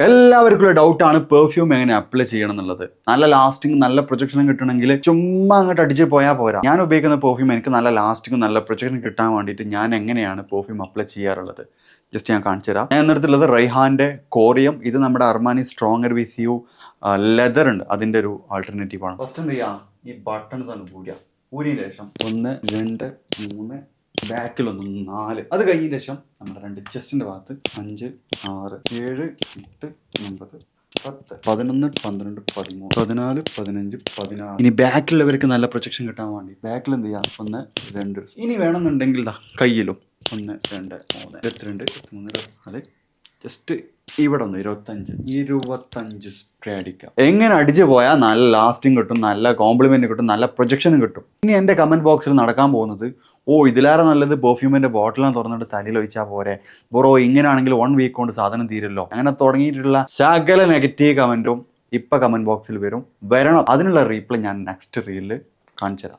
എല്ലാവർക്കും ഡൗട്ടാണ് പെർഫ്യൂം എങ്ങനെ അപ്ലൈ ചെയ്യണം എന്നുള്ളത്. നല്ല ലാസ്റ്റിംഗ് നല്ല പ്രൊജക്ഷനും കിട്ടണമെങ്കിൽ ചുമ്മാ അങ്ങോട്ട് അടിച്ച് പോയാൽ പോരാ. ഞാൻ ഉപയോഗിക്കുന്ന പെർഫ്യൂം എനിക്ക് നല്ല ലാസ്റ്റിംഗും നല്ല പ്രൊജക്ഷനും കിട്ടാൻ വേണ്ടിയിട്ട് ഞാൻ എങ്ങനെയാണ് പെർഫ്യൂം അപ്ലൈ ചെയ്യാറുള്ളത് ജസ്റ്റ് ഞാൻ കാണിച്ചു തരാം. ഞാൻ എടുത്തുള്ളത് റൈഹാൻ്റെ കോറിയം. ഇത് നമ്മുടെ Armani stronger with you leather ഉണ്ട്, അതിൻ്റെ ഒരു ആൾട്ടർനേറ്റീവ് ആണ്. ഫസ്റ്റ് എന്ത് ചെയ്യാം, ഈ ബട്ടൺസ് ആണ് ഊരിയതിന് ശേഷം 1 2 3 ബാക്കിലൊന്ന് 4, അത് കഴിഞ്ഞതിന് ശേഷം നമ്മുടെ 2 ചെസ്റ്റിന്റെ ഭാഗത്ത് 5 6 7 8 9 10 11 12 13 14 15 16. ഇനി ബാക്കിലുള്ളവർക്ക് നല്ല പ്രൊജക്ഷൻ കിട്ടാൻ വേണ്ടി ബാക്കിൽ എന്ത് ചെയ്യാം, 1 2. ഇനി വേണമെന്നുണ്ടെങ്കിൽ കയ്യിലും 1 2 3 22 23 24. ജസ്റ്റ് ഇവിടെ ഒന്ന് 25 സ്പ്രേ അടിക്കാം. എങ്ങനെ അടിച്ചു പോയാൽ നല്ല ലാസ്റ്റിംഗ് കിട്ടും, നല്ല കോംപ്ലിമെന്റ് കിട്ടും, നല്ല പ്രൊജക്ഷനും കിട്ടും. ഇനി എൻ്റെ കമന്റ് ബോക്സിൽ നടക്കാൻ പോകുന്നത്, ഇതിലേറെ നല്ലത് പെർഫ്യൂമിന്റെ ബോട്ടിലാണ് തുറന്നിട്ട് തലയിൽ ഒഴിച്ചാൽ പോരെ ബ്രോ, ഇങ്ങനെയാണെങ്കിൽ 1 വീക്ക് കൊണ്ട് സാധനം തീരല്ലോ, അങ്ങനെ തുടങ്ങിയിട്ടുള്ള സകല നെഗറ്റീവ് കമന്റും ഇപ്പൊ കമന്റ് ബോക്സിൽ വരണം. അതിനുള്ള റീപ്ലൈ ഞാൻ നെക്സ്റ്റ് റീലിൽ കാണിച്ചു തരാം.